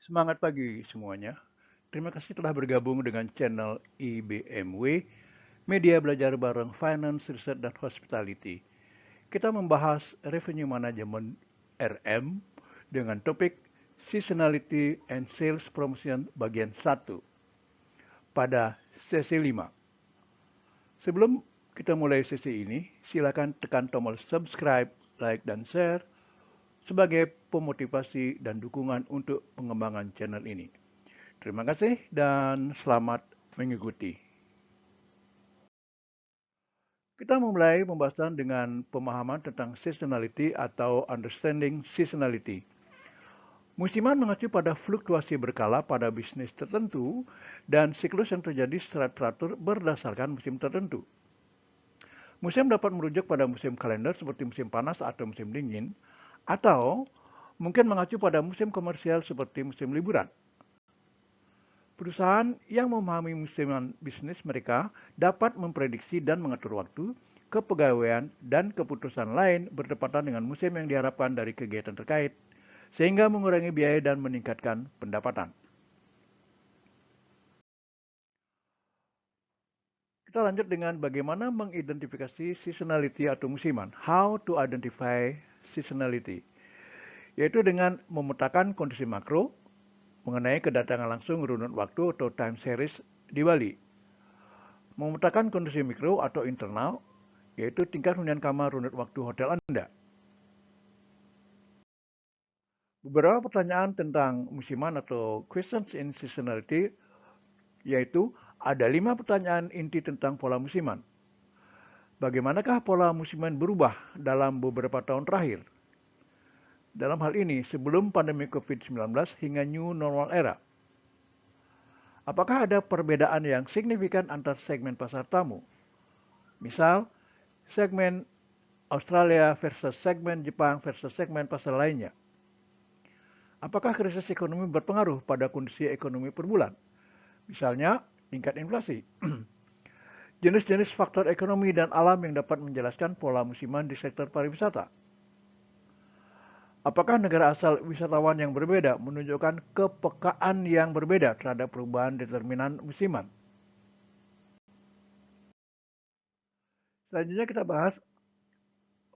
Semangat pagi semuanya. Terima kasih telah bergabung dengan channel IBMW, Media Belajar Bareng Finance, Research, dan Hospitality. Kita membahas Revenue Management RM dengan topik Seasonality and Sales Promotion bagian 1 pada sesi 5. Sebelum kita mulai sesi ini, silakan tekan tombol subscribe, like, dan share sebagai pemotivasi dan dukungan untuk pengembangan channel ini. Terima kasih dan selamat mengikuti. Kita memulai pembahasan dengan pemahaman tentang seasonality atau understanding seasonality. Musiman mengacu pada fluktuasi berkala pada bisnis tertentu dan siklus yang terjadi secara teratur berdasarkan musim tertentu. Musim dapat merujuk pada musim kalender seperti musim panas atau musim dingin, atau mungkin mengacu pada musim komersial seperti musim liburan. Perusahaan yang memahami musiman bisnis mereka dapat memprediksi dan mengatur waktu, kepegawaian, dan keputusan lain bertepatan dengan musim yang diharapkan dari kegiatan terkait, sehingga mengurangi biaya dan meningkatkan pendapatan. Kita lanjut dengan bagaimana mengidentifikasi seasonality atau musiman. How to identify seasonality. Yaitu dengan memetakan kondisi makro mengenai kedatangan langsung runut waktu atau time series di Bali. Memetakan kondisi mikro atau internal, yaitu tingkat hunian kamar runut waktu hotel Anda. Beberapa pertanyaan tentang musiman atau questions in seasonality, yaitu ada 5 pertanyaan inti tentang pola musiman. Bagaimanakah pola musiman berubah dalam beberapa tahun terakhir? Dalam hal ini, sebelum pandemi COVID-19 hingga new normal era. Apakah ada perbedaan yang signifikan antar segmen pasar tamu? Misal, segmen Australia versus segmen Jepang versus segmen pasar lainnya. Apakah krisis ekonomi berpengaruh pada kondisi ekonomi per bulan? Misalnya, tingkat inflasi. Jenis-jenis faktor ekonomi dan alam yang dapat menjelaskan pola musiman di sektor pariwisata. Apakah negara asal wisatawan yang berbeda menunjukkan kepekaan yang berbeda terhadap perubahan determinan musiman? Selanjutnya kita bahas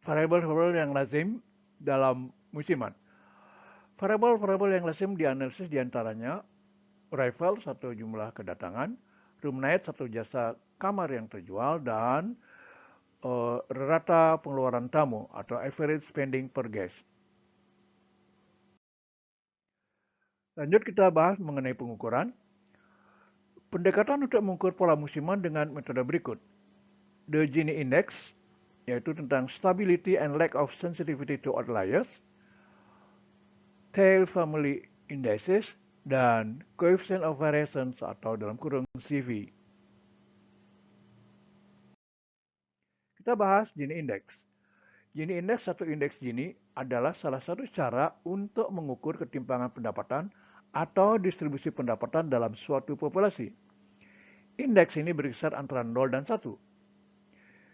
variabel-variabel yang lazim dalam musiman. Variabel-variabel yang lazim dianalisis diantaranya arrival atau jumlah kedatangan, room night atau jasa kamar yang terjual, dan rata pengeluaran tamu atau average spending per guest. Lanjut kita bahas mengenai pengukuran. Pendekatan untuk mengukur pola musiman dengan metode berikut. The Gini Index, yaitu tentang stability and lack of sensitivity to outliers. Tail Family Indices, dan Coefficient of Variations atau dalam kurung CV. Kita bahas Gini Index. Gini Index atau indeks Gini adalah salah satu cara untuk mengukur ketimpangan pendapatan atau distribusi pendapatan dalam suatu populasi. Indeks ini berkisar antara 0 dan 1,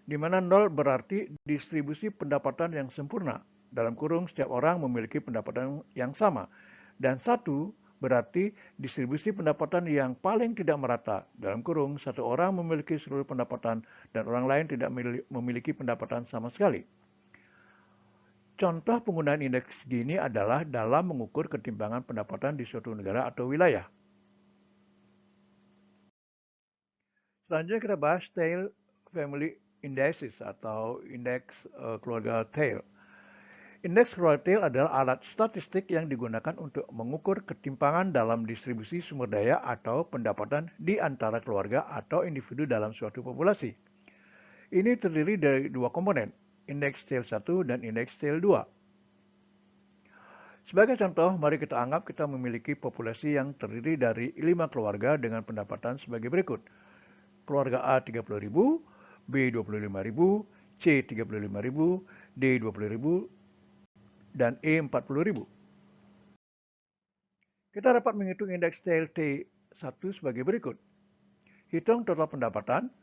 di mana 0 berarti distribusi pendapatan yang sempurna, dalam kurung setiap orang memiliki pendapatan yang sama, dan 1 berarti distribusi pendapatan yang paling tidak merata, dalam kurung satu orang memiliki seluruh pendapatan dan orang lain tidak memiliki pendapatan sama sekali. Contoh penggunaan indeks Gini adalah dalam mengukur ketimpangan pendapatan di suatu negara atau wilayah. Selanjutnya kita bahas Tail Family Indices atau indeks keluarga Tail. Indeks keluarga Tail adalah alat statistik yang digunakan untuk mengukur ketimpangan dalam distribusi sumber daya atau pendapatan di antara keluarga atau individu dalam suatu populasi. Ini terdiri dari dua komponen, indeks Tail 1 dan indeks Tail 2. Sebagai contoh, mari kita anggap kita memiliki populasi yang terdiri dari 5 keluarga dengan pendapatan sebagai berikut. Keluarga A 30.000, B 25.000, C 35.000, D 20.000, dan E 40.000. Kita dapat menghitung indeks Tail T1 sebagai berikut. Hitung total pendapatan,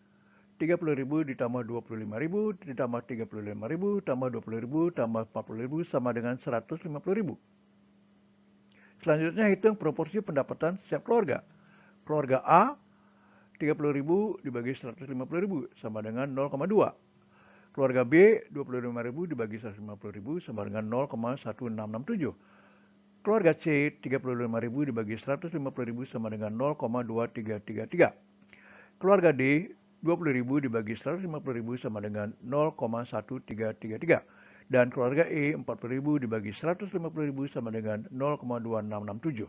30.000 ditambah 25.000 ditambah 35.000 tambah 20.000 tambah 40.000 sama dengan 150.000. Selanjutnya hitung proporsi pendapatan setiap keluarga. Keluarga A 30.000 dibagi 150.000 sama dengan 0,2. Keluarga B 25.000 dibagi 150.000 sama dengan 0,1667. Keluarga C 35.000 dibagi 150.000 sama dengan 0,2333. Keluarga D 20.000 dibagi 150.000 sama dengan 0,1333. Dan keluarga E 40.000 dibagi 150.000 sama dengan 0,2667.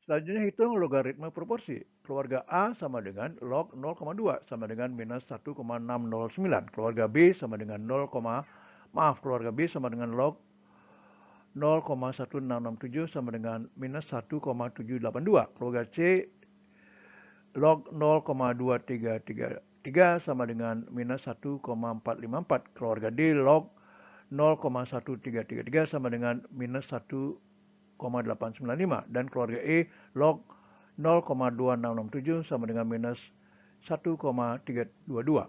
Selanjutnya hitung logaritma proporsi. Keluarga A sama dengan log 0,2 sama dengan minus 1,609. Keluarga B sama dengan keluarga B sama dengan log 0,1667 sama dengan minus 1,782. Keluarga C log 0,2333 sama dengan minus 1,454. Keluarga D log 0,1333 sama dengan minus 1,895. Dan keluarga E log 0,2667 sama dengan minus 1,322.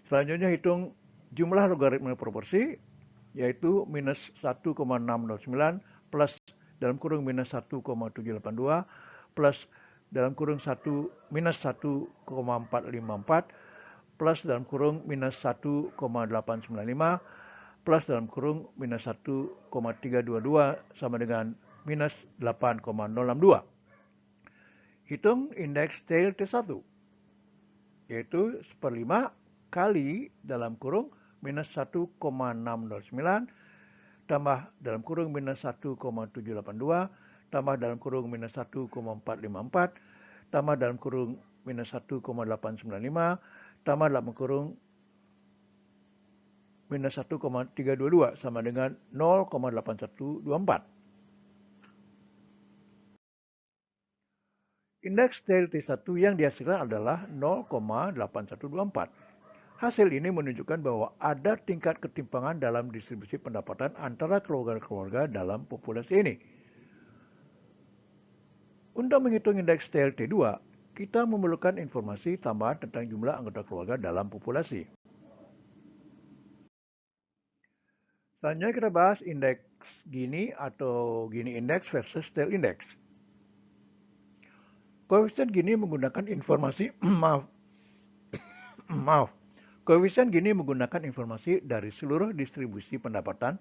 Selanjutnya hitung jumlah logaritma proporsi, yaitu minus 1,609 plus dalam kurung minus 1,782 plus dalam kurung minus 1,454 plus dalam kurung minus 1,895 plus dalam kurung minus 1,322 sama dengan minus 8,062. Hitung indeks tail T1, yaitu 1/5 kali dalam kurung minus 1,609 tambah dalam kurung minus 1,782 tambah dalam kurung minus 1,454 tambah dalam kurung minus 1,895 tambah dalam kurung minus 1,322 sama dengan 0,8124. Indeks tail T1 yang dihasilkan adalah 0,8124. Hasil ini menunjukkan bahwa ada tingkat ketimpangan dalam distribusi pendapatan antara keluarga-keluarga dalam populasi ini. Untuk menghitung indeks tail T2, kita memerlukan informasi tambahan tentang jumlah anggota keluarga dalam populasi. Selanjutnya kita bahas indeks Gini atau Gini Index versus Tail Index. Koefisien Gini menggunakan informasi Koefisien Gini menggunakan informasi dari seluruh distribusi pendapatan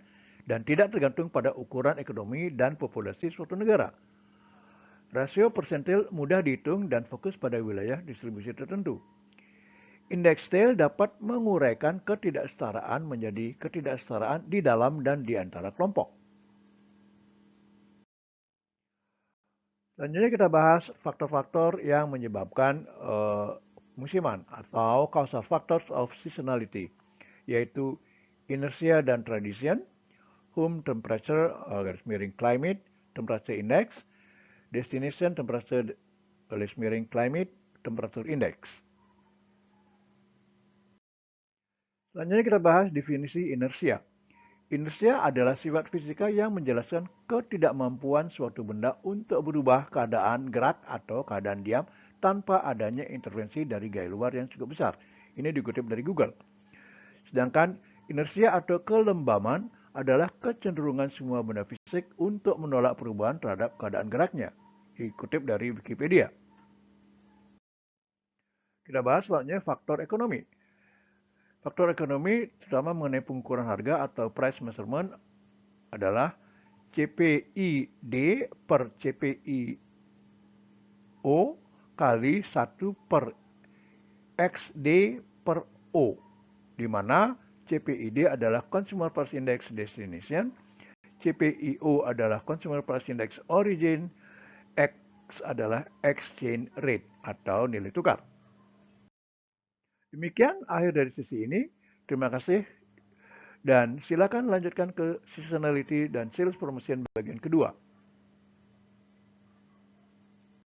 dan tidak tergantung pada ukuran ekonomi dan populasi suatu negara. Rasio persentil mudah dihitung dan fokus pada wilayah distribusi tertentu. Indeks tail dapat menguraikan ketidaksetaraan menjadi ketidaksetaraan di dalam dan di antara kelompok. Selanjutnya kita bahas faktor-faktor yang menyebabkan musiman atau causal factors of seasonality, yaitu inersia dan tradition, home temperature garis miring climate, temperature index, destination temperature garis miring climate, temperature index. Selanjutnya kita bahas definisi inersia. Inersia adalah sifat fisika yang menjelaskan ketidakmampuan suatu benda untuk berubah keadaan gerak atau keadaan diam tanpa adanya intervensi dari gaya luar yang cukup besar. Ini dikutip dari Google. Sedangkan inersia atau kelembaman adalah kecenderungan semua benda fisik untuk menolak perubahan terhadap keadaan geraknya. Dikutip dari Wikipedia. Kita bahas selanjutnya faktor ekonomi. Faktor ekonomi terutama mengenai pengukuran harga atau price measurement adalah CPID per CPIO kali 1 per XD per O, di mana CPID adalah Consumer Price Index Destination, CPIO adalah Consumer Price Index Origin, X adalah Exchange Rate atau nilai tukar. Demikian akhir dari sesi ini. Terima kasih dan silakan lanjutkan ke seasonality dan sales promotion bagian kedua.